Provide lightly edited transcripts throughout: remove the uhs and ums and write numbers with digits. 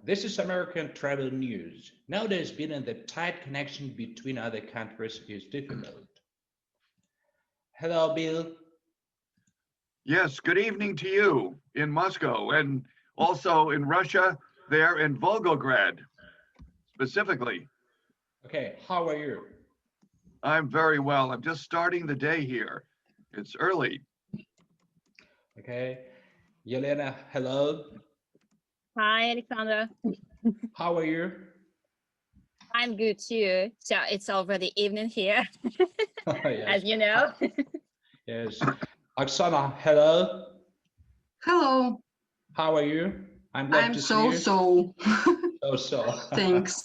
This is American travel news. Nowadays, building the tight connection between other countries is difficult. Hello, Bill. Yes, good evening to you in Moscow and also in Russia, there in Volgograd specifically. Okay, how are you? I'm very well. I'm just starting the day here. It's early. Okay, Elena, hello. Hi, Alexandra. How are you? I'm good too. So it's already evening here, Yes, as you know. yes. Oksana, hello. Hello, How are you? I'm glad I'm to see you. so. So. Thanks.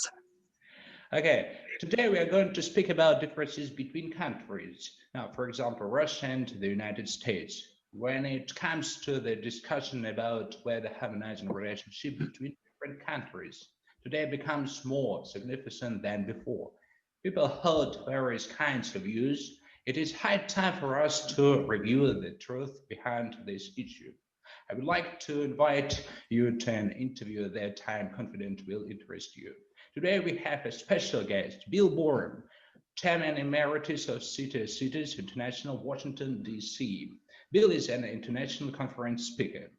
Okay, today we are going to speak about differences between countries. Now, for example, Russia and the United States. When it comes to the discussion about where the harmonizing relationship between different countries today becomes more significant than before. People hold various kinds of views. It is high time for us to review the truth behind this issue. I would like to invite you to an interview that I am confident will interest you. Today we have a special guest, Bill Boerum, Chairman Emeritus of Cities International, Washington, D.C. Bill is an international conference speaker.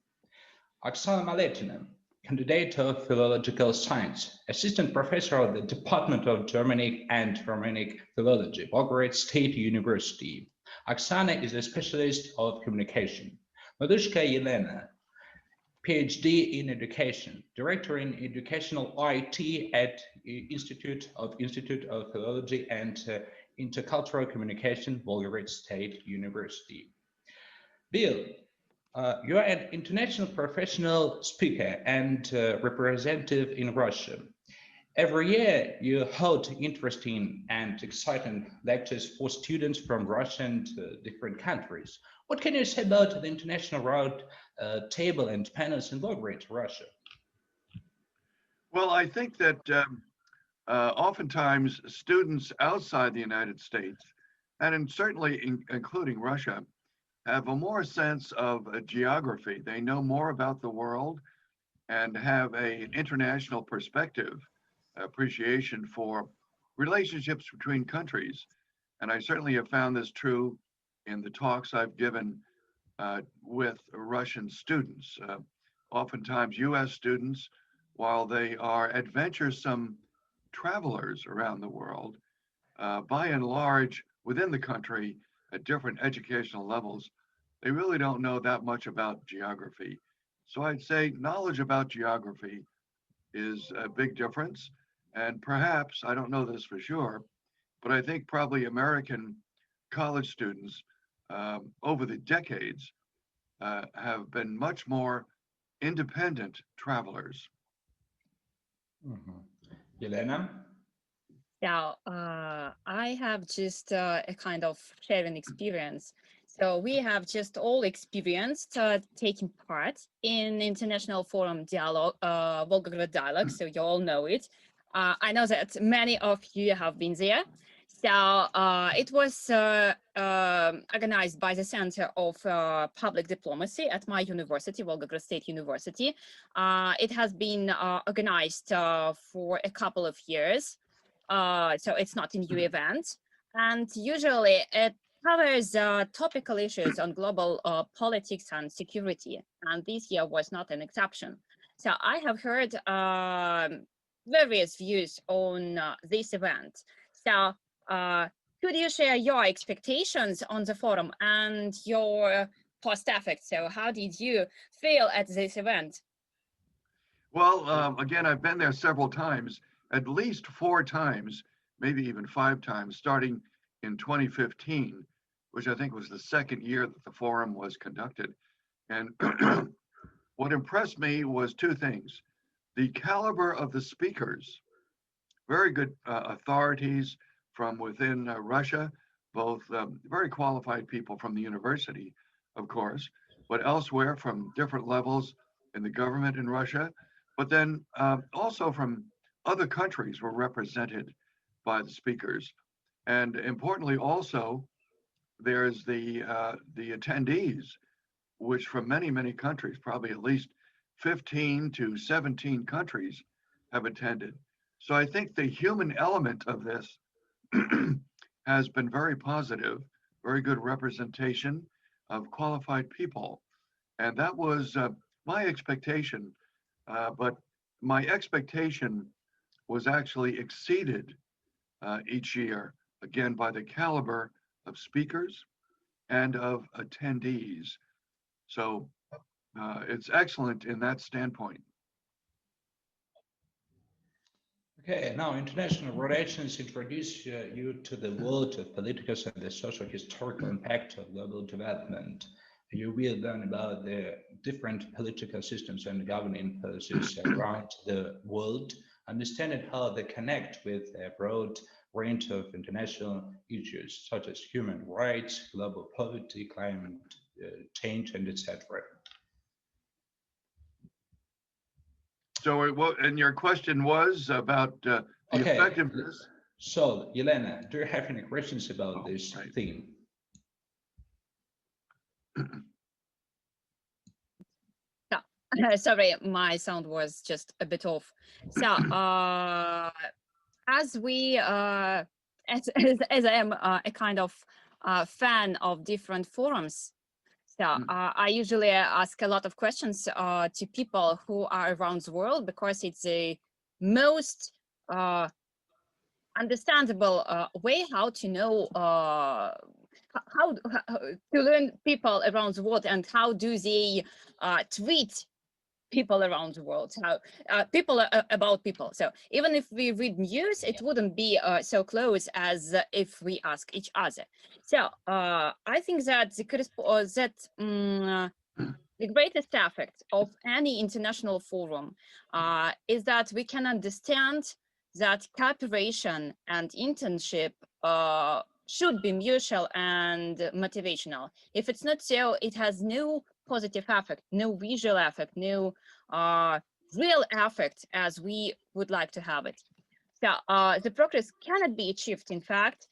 Oksana Maletina, candidate of philological science, assistant professor of the Department of Germanic and Romanic Philology, Belgrade State University. Oksana is a specialist of communication. Madushka Elena, PhD in Education, Director in Educational IT at Institute of Philology and Intercultural Communication, Belgrade State University. Bill, you are an international professional speaker and representative in Russia. Every year, you hold interesting and exciting lectures for students from Russia and different countries. What can you say about the international round table and panels in Belgrade, Russia? Well, I think that oftentimes students outside the United States, and including Russia, have a more sense of geography. They know more about the world and have an international perspective, appreciation for relationships between countries. And I certainly have found this true in the talks I've given with Russian students. Oftentimes, US students, while they are adventuresome travelers around the world, by and large, within the country at different educational levels, they really don't know that much about geography. So I'd say knowledge about geography is a big difference. And perhaps, I don't know this for sure, but I think probably American college students over the decades have been much more independent travelers. Mhm. Elena? So I have just a kind of sharing experience. So we have just all experienced taking part in International Forum Dialogue, Volgograd Dialogue, so you all know it. I know that many of you have been there. So it was organized by the Center of Public Diplomacy at my university, Volgograd State University. It has been organized for a couple of years. So it's not a new event. And usually it covers topical issues on global politics and security. And this year was not an exception. So I have heard various views on this event. So could you share your expectations on the forum and your past effects? So how did you feel at this event? Well, again, I've been there several times, at least four times, maybe even five times, starting in 2015, which I think was the second year that the forum was conducted. And what impressed me was two things: the caliber of the speakers, very good authorities from within Russia, both very qualified people from the university, of course, but elsewhere from different levels in the government in Russia, but then also from other countries were represented by the speakers. And importantly, also, there's the attendees, which from many, many countries, probably at least 15 to 17 countries, have attended. So I think the human element of this has been very positive, very good representation of qualified people. And that was my expectation. But my expectation was actually exceeded each year, again, by the caliber of speakers and of attendees. So it's excellent in that standpoint. Okay, now international relations introduce you to the world of political and the social historical impact of global development. You will learn about the different political systems and governing policies around the world, understanding how they connect with a broad range of international issues such as human rights, global poverty, climate change, and etc. So, and your question was about the Okay, effectiveness. so Elena, do you have any questions about this Right. theme? Sorry, my sound was just a bit off. So, as we, as I am a kind of fan of different forums, so I usually ask a lot of questions to people who are around the world because it's the most understandable way how to know how to learn people around the world and how do they treat people around the world, how people about people. So even if we read news, it wouldn't be so close as if we ask each other. So I think that the greatest effect of any international forum is that we can understand that cooperation and internship should be mutual and motivational. If it's not so, it has no positive effect, no visual effect, no real effect as we would like to have it. So the progress cannot be achieved, in fact,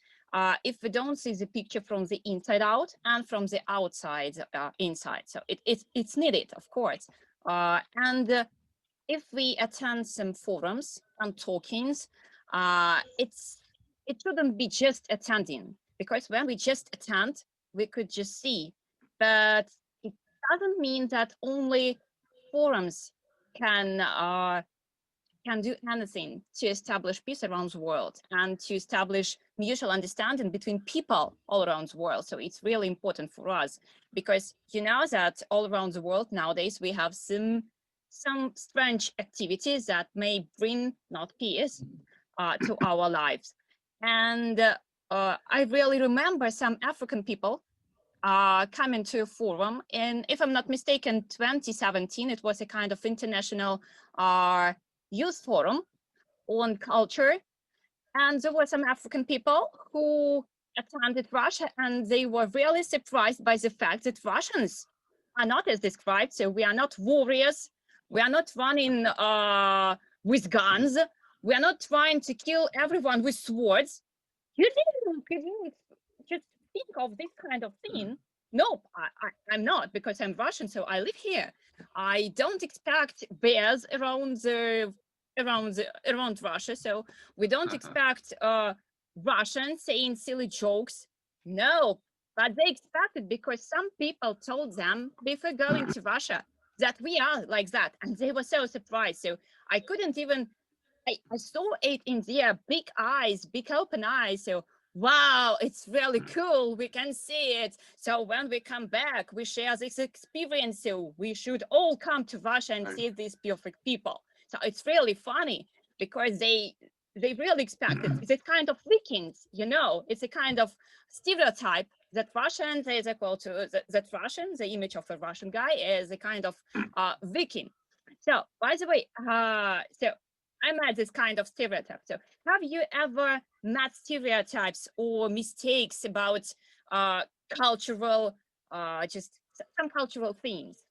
if we don't see the picture from the inside out and from the outside inside. So it's needed, of course. And if we attend some forums and talkings, it shouldn't be just attending, because when we just attend, we could just see. But it doesn't mean that only forums can do anything to establish peace around the world and to establish mutual understanding between people all around the world. So it's really important for us, because you know that all around the world nowadays we have some strange activities that may bring not peace to our lives. And I really remember some African people coming to a forum, and if I'm not mistaken, 2017, it was a kind of international youth forum on culture. And there were some African people who attended Russia, and they were really surprised by the fact that Russians are not as described. So we are not warriors. We are not running with guns. We are not trying to kill everyone with swords. You didn't just think of this kind of thing. Nope, I'm not, because I'm Russian, so I live here. I don't expect bears around Russia, so we don't expect Russians saying silly jokes. No, but they expected, because some people told them before going to Russia that we are like that, and they were so surprised. So I couldn't even. I saw it in their big eyes, big open eyes. So, wow, it's really cool. We can see it. So when we come back, we share this experience. So we should all come to Russia and see these perfect people. So it's really funny, because they really expect it. It's a kind of Vikings, you know, it's a kind of stereotype that Russians is equal to that Russian, the image of a Russian guy is a kind of Viking. So by the way, so I met this kind of stereotype. So have you ever met stereotypes or mistakes about cultural, just some cultural things?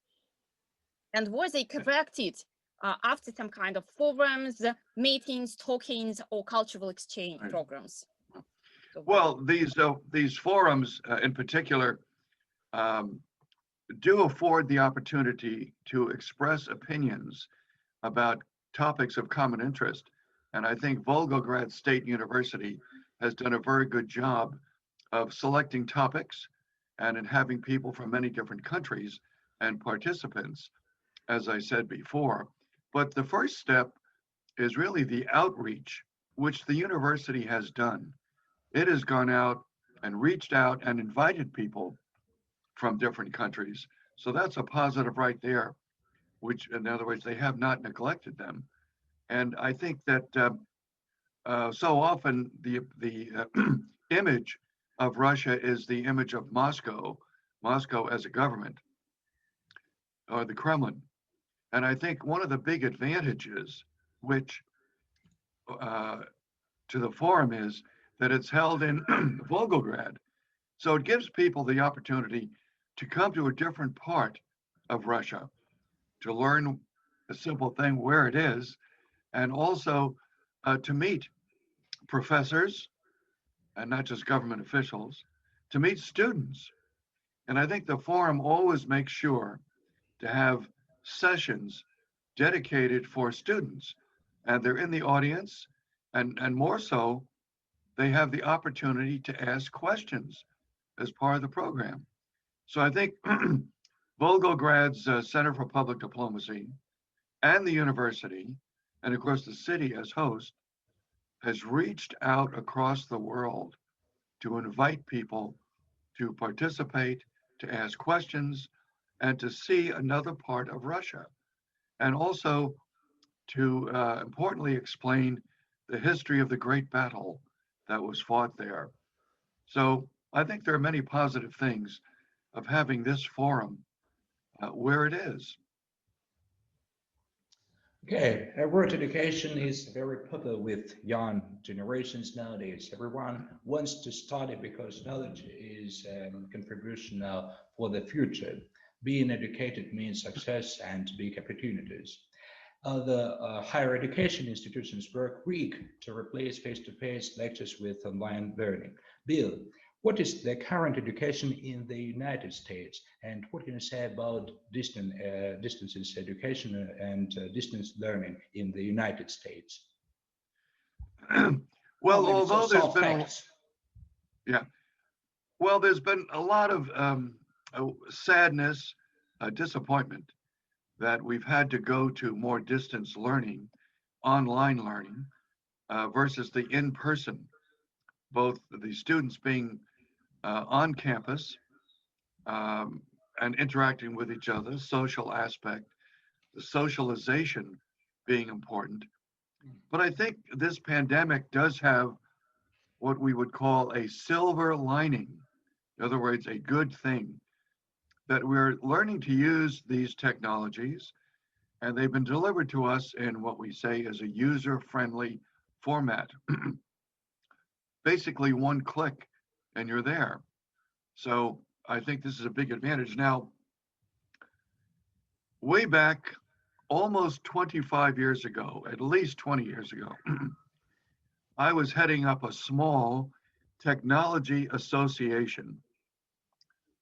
And were they corrected after some kind of forums, meetings, talkings, or cultural exchange programs? So, well, these forums in particular do afford the opportunity to express opinions about topics of common interest. And I think Volgograd State University has done a very good job of selecting topics and in having people from many different countries and participants, as I said before. But the first step is really the outreach, which the university has done. It has gone out and reached out and invited people from different countries. So that's a positive right there, which, in other words, they have not neglected them. And I think that so often the image of Russia is the image of Moscow, Moscow as a government, or the Kremlin. And I think one of the big advantages, which to the forum, is that it's held in Volgograd. So it gives people the opportunity to come to a different part of Russia, to learn a simple thing where it is, and also to meet professors and not just government officials, to meet students. And I think the forum always makes sure to have sessions dedicated for students, and they're in the audience, and more so, they have the opportunity to ask questions as part of the program. So I think Volgograd's Center for Public Diplomacy and the university, and of course the city as host, has reached out across the world to invite people to participate, to ask questions, and to see another part of Russia, and also to importantly explain the history of the great battle that was fought there. So I think there are many positive things of having this forum where it is. Okay, world education is very popular with young generations nowadays. Everyone wants to study because knowledge is a contribution now for the future. Being educated means success and big opportunities. Other higher education institutions work quick to replace face-to-face lectures with online learning. Bill, what is the current education in the United States, and what can you say about distance education and distance learning in the United States? Well, maybe although there's some been facts. well, there's been a lot of sadness, disappointment that we've had to go to more distance learning, online learning, versus the in-person, both the students being on campus and interacting with each other, social aspect, the socialization being important. But I think this pandemic does have what we would call a silver lining. In other words, a good thing, that we're learning to use these technologies, and they've been delivered to us in what we say is a user-friendly format. Basically one click and you're there. So I think this is a big advantage. Now, way back almost 25 years ago, at least 20 years ago, I was heading up a small technology association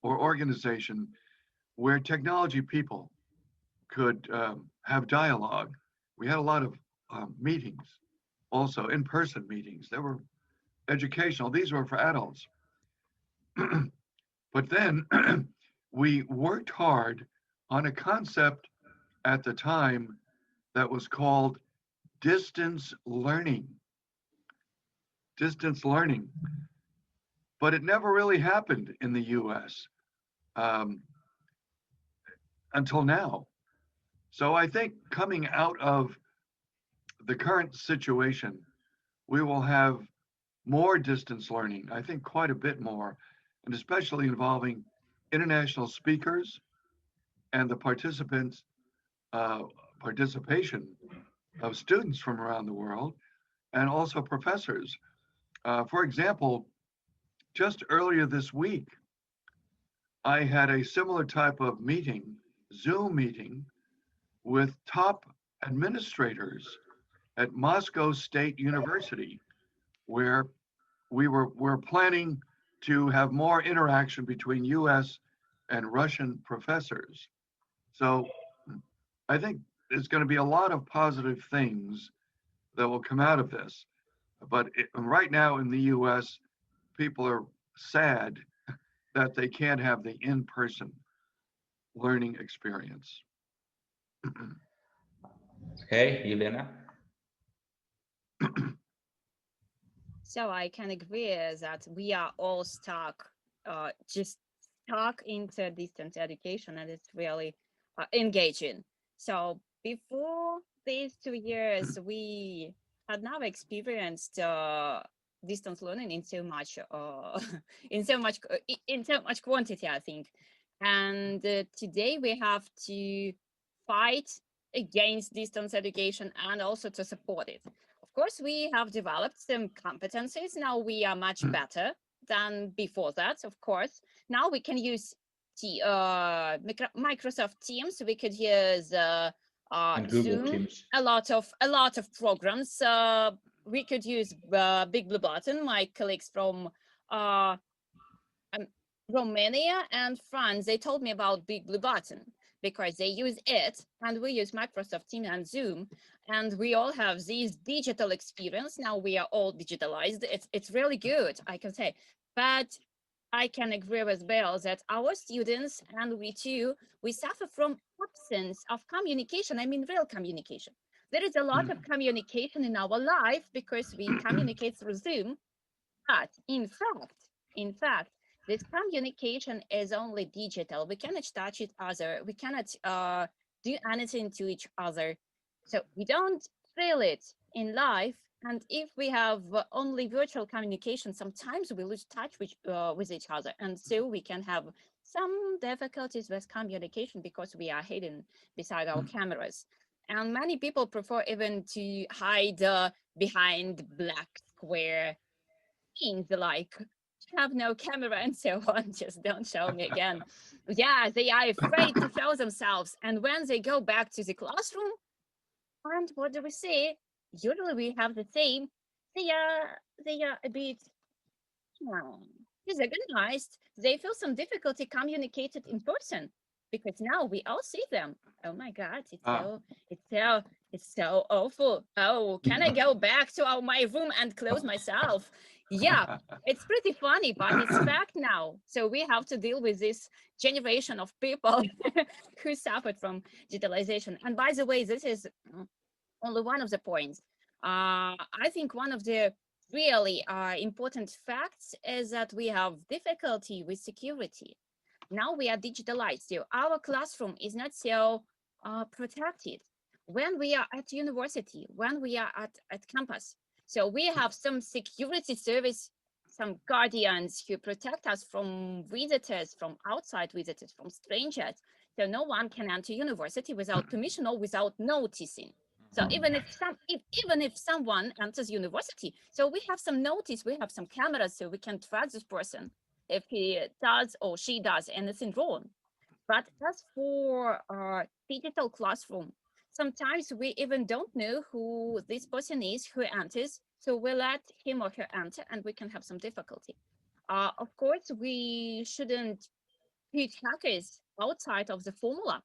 or organization where technology people could have dialogue. We had a lot of meetings, also in-person meetings. They were educational. These were for adults. But then we worked hard on a concept at the time that was called distance learning. Distance learning. But it never really happened in the US until now. So I think coming out of the current situation, we will have more distance learning, I think quite a bit more, and especially involving international speakers and the participants, participation of students from around the world, and also professors. For example, just earlier this week, I had a similar type of meeting, Zoom meeting, with top administrators at Moscow State University, where we're planning to have more interaction between US and Russian professors. So I think there's going to be a lot of positive things that will come out of this. But right now in the US, people are sad that they can't have the in-person learning experience. Okay, Elena. So I can agree that we are all just stuck into distance education, and it's really engaging. So before these 2 years, we had never experienced distance learning in so much, in so much quantity, I think. And today we have to fight against distance education and also to support it. Of course, we have developed some competencies. Now we are much better than before that, of course. Now we can use Microsoft Teams. We could use And Google Zoom, Teams. a lot of programs. We could use Big Blue Button. My colleagues from Romania and France, they told me about Big Blue Button because they use it, and we use Microsoft Teams and Zoom, and we all have this digital experience. Now we are all digitalized. It's really good, I can say. But I can agree with Bill that our students and we too, we suffer from absence of communication. I mean, real communication. There is a lot of communication in our life because we communicate through Zoom, but in fact, this communication is only digital. We cannot touch each other. We cannot do anything to each other. So we don't feel it in life. And if we have only virtual communication, sometimes we lose touch with each other. And so we can have some difficulties with communication because we are hidden beside our cameras. And many people prefer even to hide behind black square things like have no camera and so on, just don't show me again. Yeah, they are afraid to show themselves. And when they go back to the classroom, and what do we see? Usually we have the same. They are a bit disorganized. They feel some difficulty communicated in person because now we all see them. Oh my God, it's so awful. Oh, can I go back to my room and close myself? Yeah, it's pretty funny, but it's fact now. So we have to deal with this generation of people who suffered from digitalization. And by the way, this is only one of the points. I think one of the really important facts is that we have difficulty with security. Now we are digitalized, so our classroom is not so protected. When we are at university, when we are at campus, so we have some security service, some guardians who protect us from visitors, from outside visitors, from strangers. So no one can enter university without permission or without noticing. So even if someone enters university, so we have some notice, we have some cameras, so we can track this person if he does or she does anything wrong. But as for digital classroom, sometimes we even don't know who this person is who enters. So we let him or her enter and we can have some difficulty. Of course, we shouldn't put hackers outside of the formula.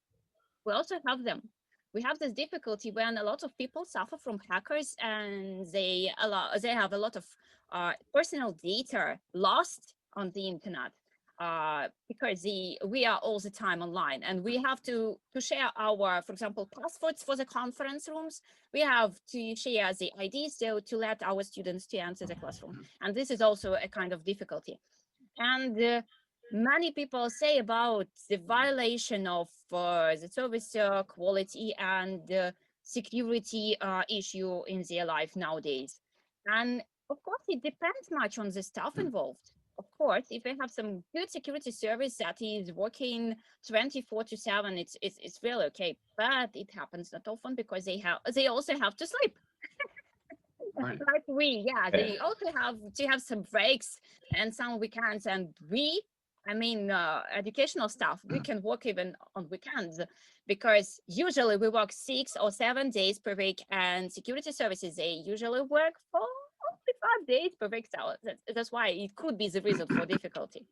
We also have them. We have this difficulty when a lot of people suffer from hackers and they have a lot of personal data lost on the internet because we are all the time online and we have to share our, for example, passwords for the conference rooms. We have to share the IDs so to let our students to enter the classroom. And this is also a kind of difficulty. And many people say about the violation of the service quality and security issue in their life nowadays. And of course, it depends much on the staff involved. Of course, if they have some good security service that is working 24/7, it's really okay. But it happens not often because they also have to sleep. Right. Like they also have to have some breaks and some weekends, and educational staff, we can work even on weekends because usually we work 6 or 7 days per week, and security services, they usually work for only 5 days per week. So that's why it could be the reason for difficulty.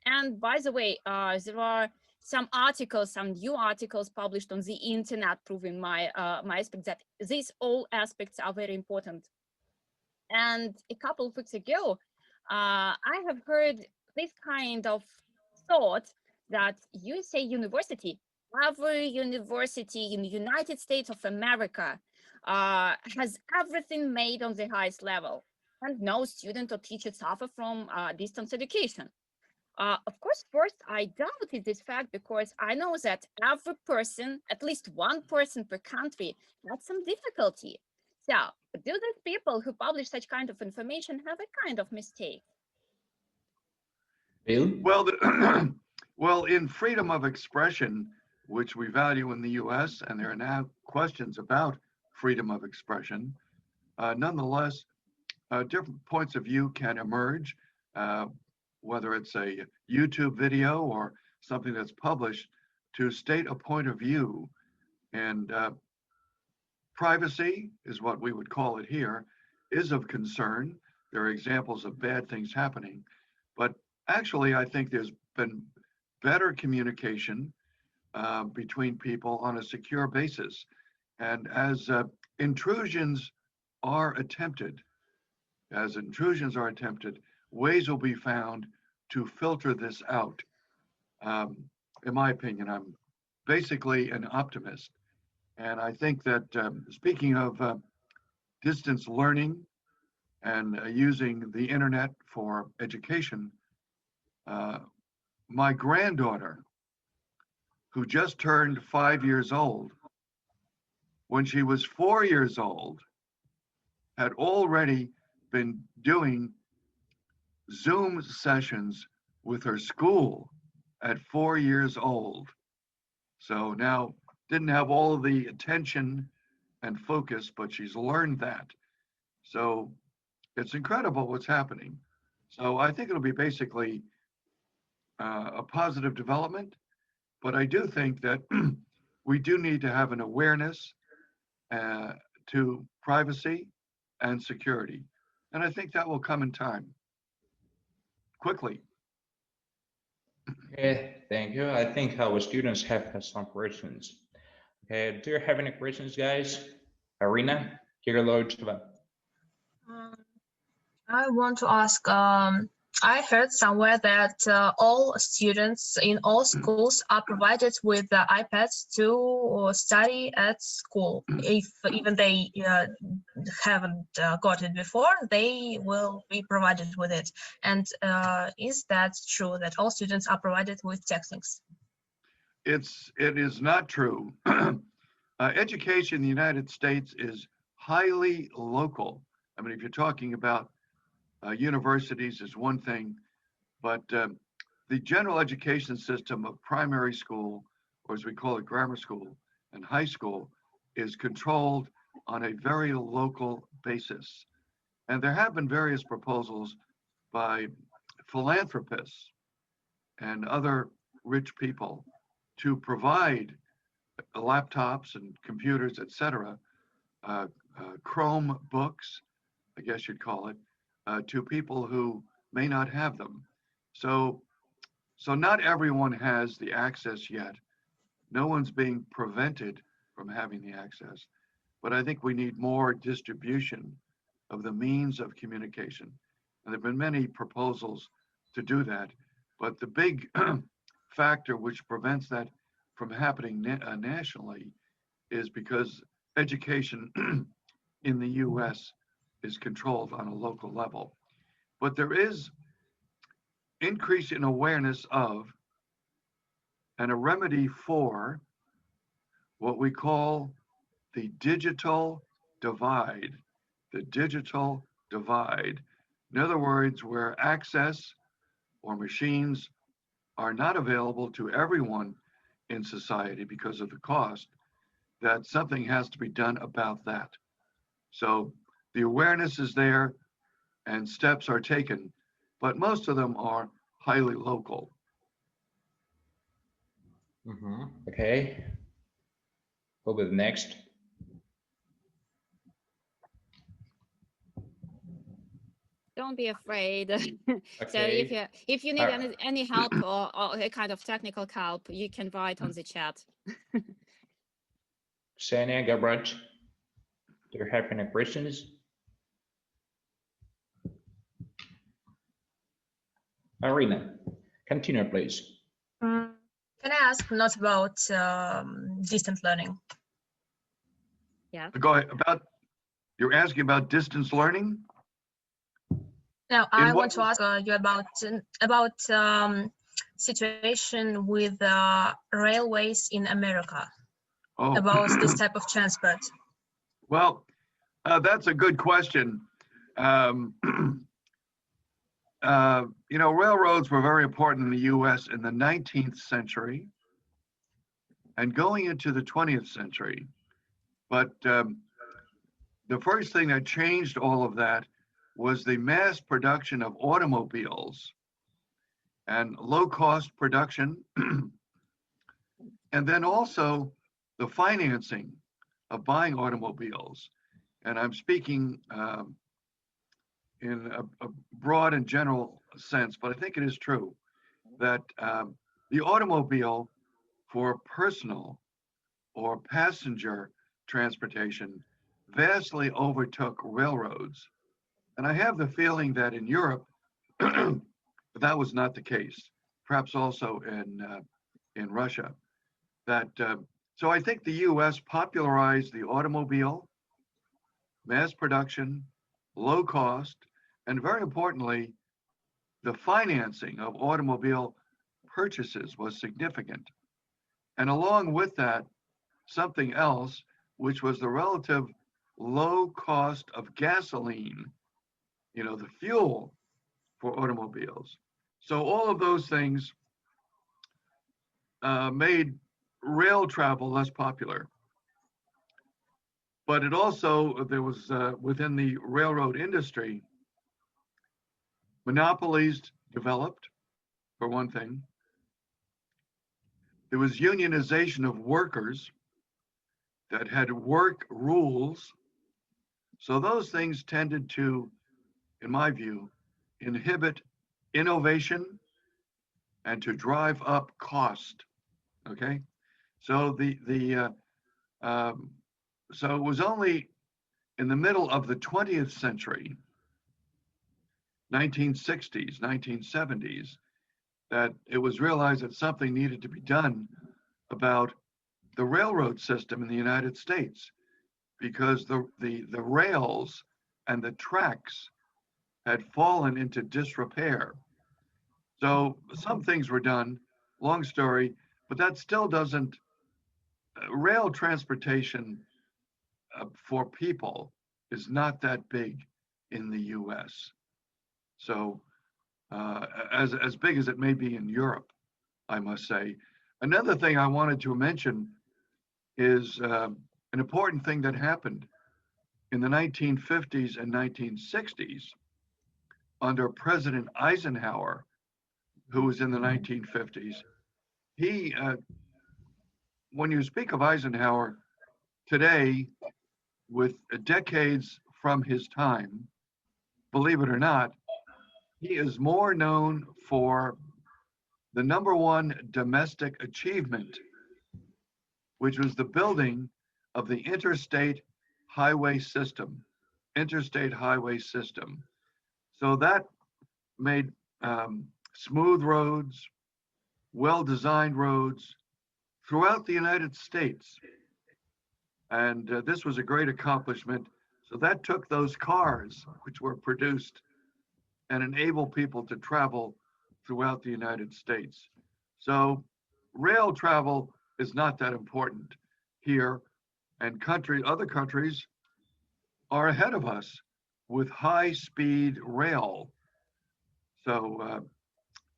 And by the way, there are some articles, some new articles published on the internet proving my aspect that these all aspects are very important. And a couple of weeks ago, I have heard this kind of thought that USA University, every university in the United States of America, has everything made on the highest level, and no student or teacher suffer from distance education. Of course, first, I doubted this fact because I know that every person, at least one person per country, had some difficulty. So, do these people who publish such kind of information have a kind of mistake? Bill? Well, well, in freedom of expression, which we value in the US, and there are now questions about freedom of expression, nonetheless, different points of view can emerge, whether it's a YouTube video or something that's published, to state a point of view. And privacy is what we would call it here, is of concern. There are examples of bad things happening. But actually, I think there's been better communication between people on a secure basis. And as intrusions are attempted, ways will be found to filter this out. In my opinion, I'm basically an optimist. And I think that speaking of distance learning and using the internet for education, my granddaughter, who just turned 5 years old, when she was 4 years old, had already been doing Zoom sessions with her school at 4 years old. So now didn't have all of the attention and focus, but she's learned that. So it's incredible what's happening. So I think it'll be basically a positive development, but I do think that we do need to have an awareness to privacy and security. And I think that will come in time, quickly. Okay, thank you. I think our students have some questions. Okay, do you have any questions, guys? Arena, Kirillova. I want to ask, I heard somewhere that all students in all schools are provided with iPads to study at school. If even they haven't got it before, they will be provided with it. And is that true that all students are provided with textbooks? It is not true. Education in the United States is highly local. I mean, if you're talking about universities is one thing, but the general education system of primary school, or as we call it, grammar school and high school, is controlled on a very local basis. And there have been various proposals by philanthropists and other rich people to provide laptops and computers, etc., Chrome books, I guess you'd call it, to people who may not have them. So not everyone has the access yet. No one's being prevented from having the access. But I think we need more distribution of the means of communication. And there have been many proposals to do that. But the big factor which prevents that from happening nationally is because education in the US is controlled on a local level. But there is increase in awareness of and a remedy for what we call the digital divide. The digital divide. In other words, where access or machines are not available to everyone in society because of the cost, that something has to be done about that. So the awareness is there and steps are taken, but most of them are highly local. Okay. Who will be next? don't be afraid. So Okay. if you need Alright. any help or a kind of technical help, you can write on the chat. Ksenia, Gabriel, do you have any questions? Arena, continue, please. Can I ask not about distant learning? Go ahead. You're asking about distance learning? Now, In I what want to ask you about situation with railways in America, Oh, about this type of transport. well, that's a good question. You know, railroads were very important in the US in the 19th century and going into the 20th century. But the first thing that changed all of that was the mass production of automobiles and low cost production. And then also the financing of buying automobiles. And I'm speaking in a broad and general sense, but I think it is true that the automobile for personal or passenger transportation vastly overtook railroads. And I have the feeling that in Europe, that was not the case, perhaps also in Russia. That so I think the US popularized the automobile, mass production, low cost, and very importantly, the financing of automobile purchases was significant. And along with that, something else, which was the relative low cost of gasoline, you know, the fuel for automobiles. So all of those things made rail travel less popular. But it also, there was within the railroad industry, monopolies developed, for one thing. There was unionization of workers that had work rules. So those things tended to, in my view, inhibit innovation and to drive up cost. Okay, so so it was only in the middle of the 20th century, 1960s, 1970s, that it was realized that something needed to be done about the railroad system in the United States, because the rails and the tracks had fallen into disrepair. So some things were done, long story, but that still doesn't, rail transportation for people is not that big in the US. So as big as it may be in Europe, I must say. Another thing I wanted to mention is an important thing that happened in the 1950s and 1960s under President Eisenhower, who was in the 1950s. He, when you speak of Eisenhower today, with decades from his time, believe it or not, he is more known for the #1 domestic achievement, which was the building of the interstate highway system. So that made smooth roads, well-designed roads throughout the United States. And this was a great accomplishment. So that took those cars, which were produced, and enabled people to travel throughout the United States. So rail travel is not that important here, and other countries are ahead of us with high-speed rail. So,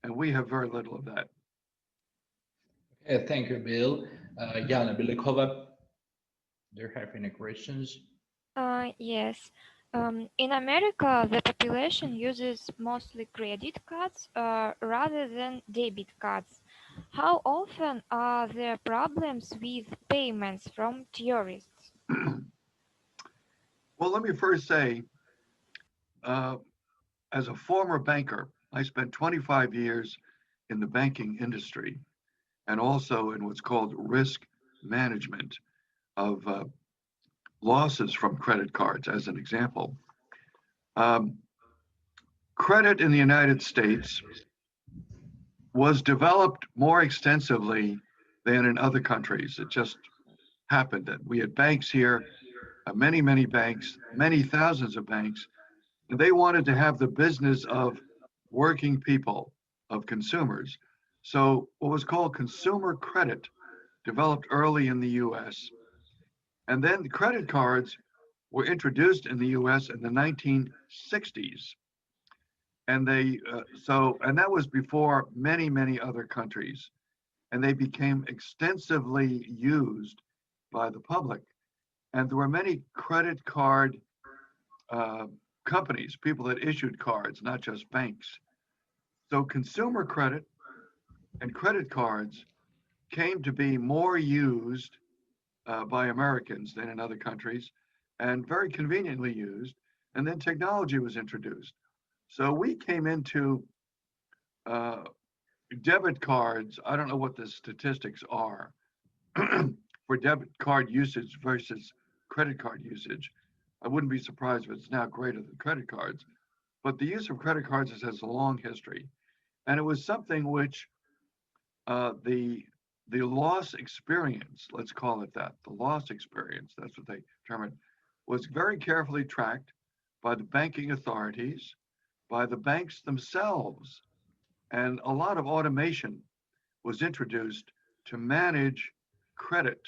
and we have very little of that. Okay, thank you, Bill. Yana Belikova, do you have any questions? Yes. In America, the population uses mostly credit cards rather than debit cards. How often are there problems with payments from tourists? Well, let me first say, as a former banker, I spent 25 years in the banking industry and also in what's called risk management of losses from credit cards, as an example. Credit in the United States was developed more extensively than in other countries. It just happened that we had banks here, many, many banks, many thousands of banks, and they wanted to have the business of working people, of consumers. So what was called consumer credit developed early in the US. And then credit cards were introduced in the US in the 1960s. And and that was before many, many other countries. And they became extensively used by the public. And there were many credit card companies, people that issued cards, not just banks. So consumer credit and credit cards came to be more used by Americans than in other countries, and very conveniently used. And then technology was introduced. So we came into debit cards. I don't know what the statistics are for debit card usage versus credit card usage. I wouldn't be surprised if it's now greater than credit cards, but the use of credit cards has a long history. And it was something which the loss experience, let's call it that, the loss experience, that's what they term it, was very carefully tracked by the banking authorities, by the banks themselves, and a lot of automation was introduced to manage credit,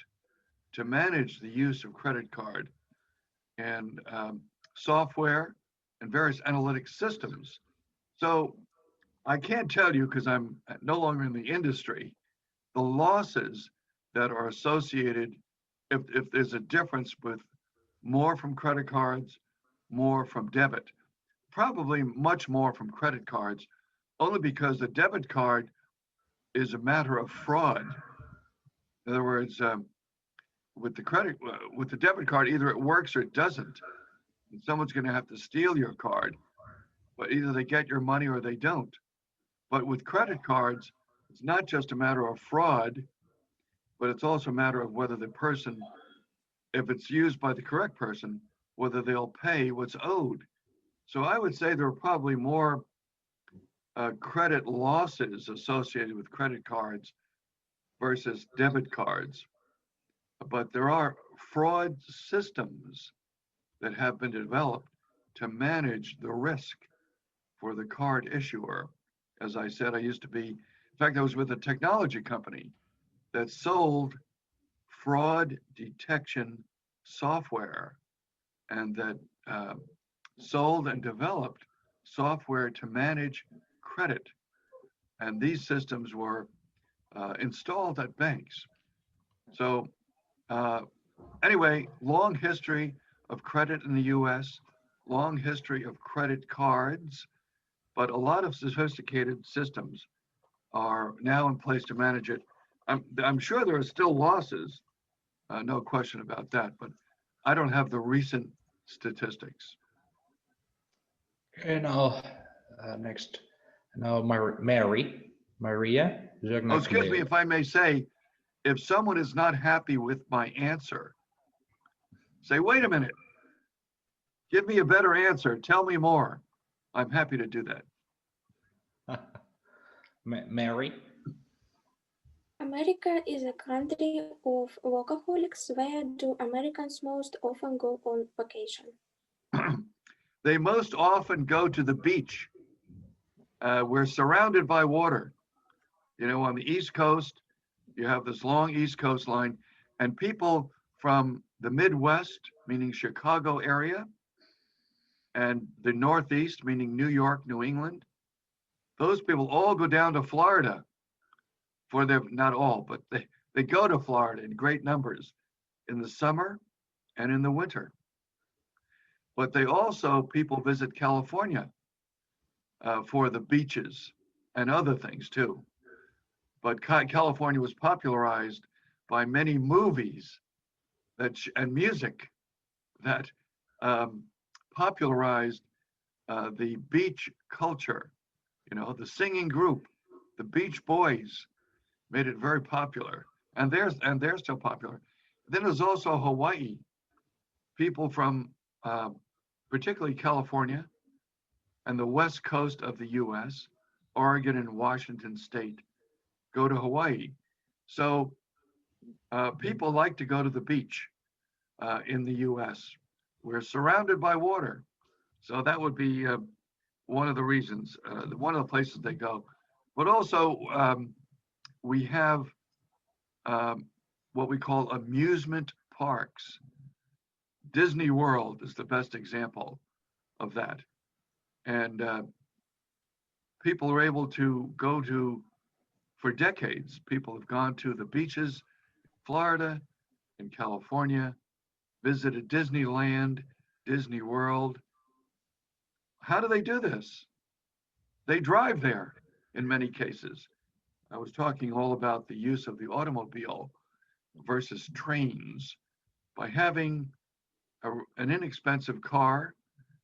to manage the use of credit card and software and various analytic systems. So I can't tell you, because I'm no longer in the industry, the losses that are associated if there's a difference with more from credit cards, more from debit, probably much more from credit cards, only because the debit card is a matter of fraud. In other words, with the debit card, either it works or it doesn't. And someone's going to have to steal your card, but either they get your money or they don't. But with credit cards, it's not just a matter of fraud, but it's also a matter of whether the person, if it's used by the correct person, whether they'll pay what's owed. So I would say there are probably more credit losses associated with credit cards versus debit cards. But there are fraud systems that have been developed to manage the risk for the card issuer. As I said, I used to be, in fact, I was with a technology company that sold fraud detection software and that sold and developed software to manage credit. And these systems were installed at banks. So anyway, long history of credit in the US, long history of credit cards, but a lot of sophisticated systems are now in place to manage it. I'm sure there are still losses, no question about that, but I don't have the recent statistics. Okay, now next, now Maria. Oh, excuse me, if I may say, if someone is not happy with my answer, say, wait a minute, give me a better answer, tell me more. I'm happy to do that. Mary? America is a country of workaholics. Where do Americans most often go on vacation? They most often go to the beach. We're surrounded by water. You know, on the East Coast, you have this long East Coast line, and people from the Midwest, meaning Chicago area, and the Northeast, meaning New York, New England, those people all go down to Florida for their, not all, but they go to Florida in great numbers in the summer and in the winter. But they also, people visit California for the beaches and other things too. But California was popularized by many movies and music that popularized the beach culture, the singing group, the Beach Boys made it very popular, and they're still popular. Then there's also Hawaii. People from particularly California and the west coast of the U.S., Oregon and Washington State, go to Hawaii. So people like to go to the beach in the U.S. We're surrounded by water, so that would be one of the reasons, one of the places they go. But also, we have what we call amusement parks. Disney World is the best example of that. And people are able to go to, for decades, people have gone to the beaches, Florida and California, visited Disneyland, Disney World. How do they do this? They drive there in many cases. I was talking all about the use of the automobile versus trains. By having an inexpensive car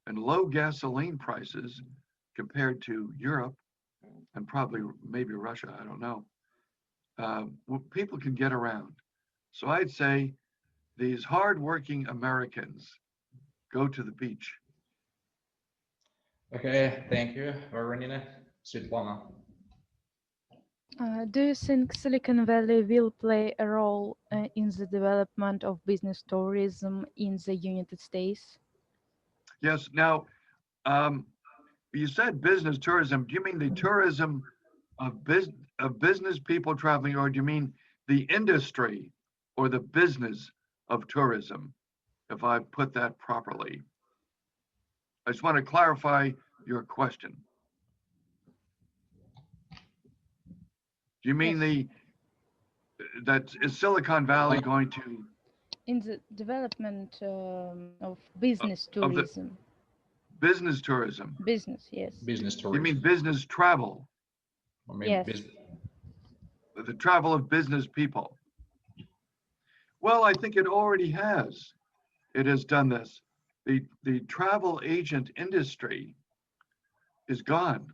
and low gasoline prices compared to Europe and probably maybe Russia, I don't know, people can get around. So I'd say these hardworking Americans go to the beach. Okay, thank you, Valentina. Svetlana. Do you think Silicon Valley will play a role in the development of business tourism in the United States? Yes. Now, you said business tourism. Do you mean the tourism of business people traveling, or do you mean the industry or the business of tourism? If I put that properly, I just want to clarify your question. Do you mean is Silicon Valley going to? In the development of business tourism. Business tourism. Business, yes. Business tourism. You mean business travel? Or maybe Yes. The travel of business people. Well, I think it already has. It has done this. The travel agent industry is gone,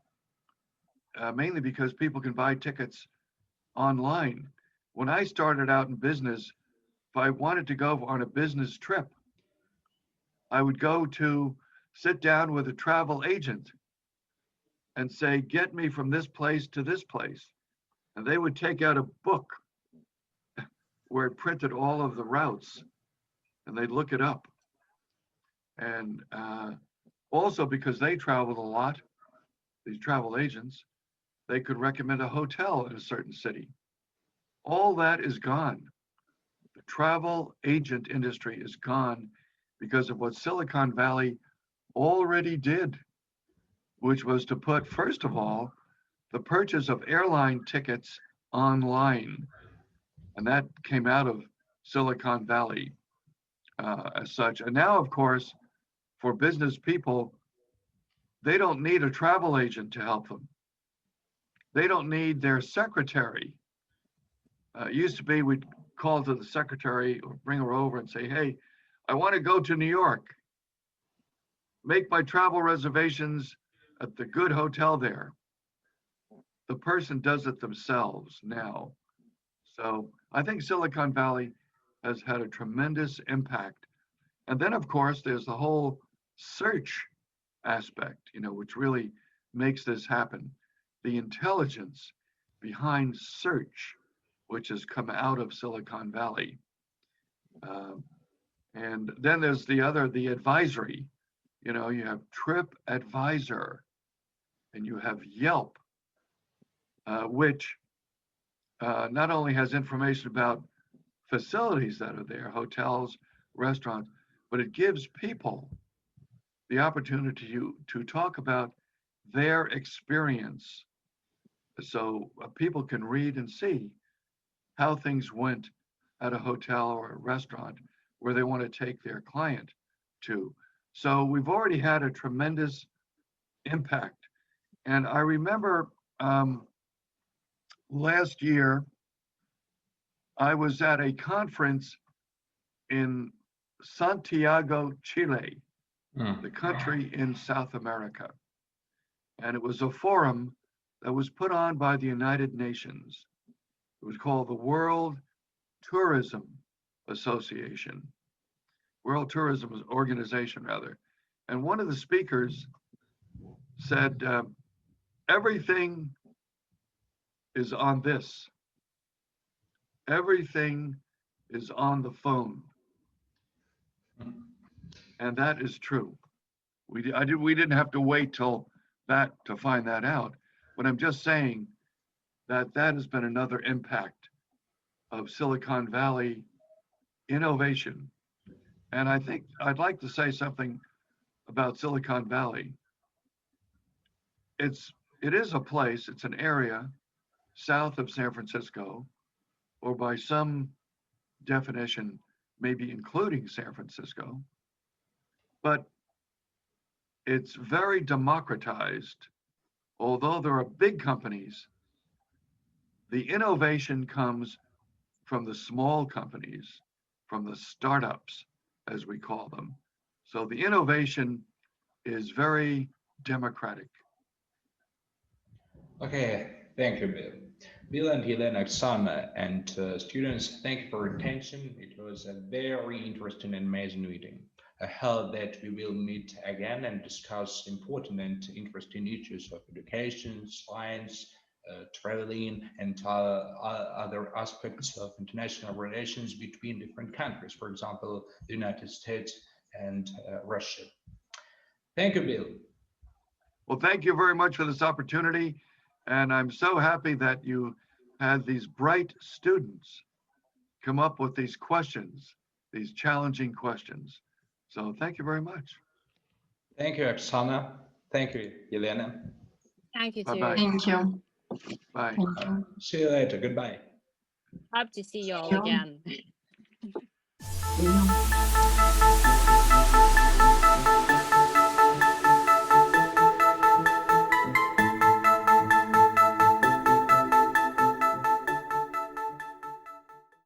mainly because people can buy tickets online. When I started out in business, if I wanted to go on a business trip, I would go to sit down with a travel agent and say, get me from this place to this place. And they would take out a book where it printed all of the routes and they'd look it up. And also because they traveled a lot, these travel agents, they could recommend a hotel in a certain city. All that is gone. The travel agent industry is gone because of what Silicon Valley already did, which was to put, first of all, the purchase of airline tickets online. And that came out of Silicon Valley as such. And now, of course, for business people, they don't need a travel agent to help them. They don't need their secretary. It used to be we'd call to the secretary or bring her over and say, hey, I want to go to New York. Make my travel reservations at the good hotel there. The person does it themselves now. So I think Silicon Valley has had a tremendous impact. And then, of course, there's the whole search aspect, which really makes this happen. The intelligence behind search, which has come out of Silicon Valley. And then there's the advisory. You have TripAdvisor and you have Yelp, which not only has information about facilities that are there, hotels, restaurants, but it gives people the opportunity to talk about their experience. So people can read and see how things went at a hotel or a restaurant where they want to take their client to. So we've already had a tremendous impact. And I remember last year, I was at a conference in Santiago, Chile. the country in South America. And it was a forum that was put on by the United Nations. It was called the World Tourism Association, World Tourism Organization, rather. And one of the speakers said, everything is on this. Everything is on the phone. And that is true. We didn't have to wait till that to find that out. But I'm just saying that that has been another impact of Silicon Valley innovation. And I think I'd like to say something about Silicon Valley. It is a place, it's an area south of San Francisco, or by some definition, maybe including San Francisco, but it's very democratized. Although there are big companies, the innovation comes from the small companies, from the startups, as we call them. So the innovation is very democratic. Okay, thank you, Bill. Bill and Elena, Oksana, and students, thank you for your attention. It was a very interesting and amazing meeting. I hope that we will meet again and discuss important and interesting issues of education, science, traveling, and other aspects of international relations between different countries, for example, the United States and Russia. Thank you, Bill. Well, thank you very much for this opportunity. And I'm so happy that you had these bright students come up with these questions, these challenging questions. So thank you very much. Thank you, Oksana. Thank you, Elena. Thank you, Bye-bye. too. Thank you. Bye. Thank you. See you later. Goodbye. Hope to see you all Thank you. again. See you.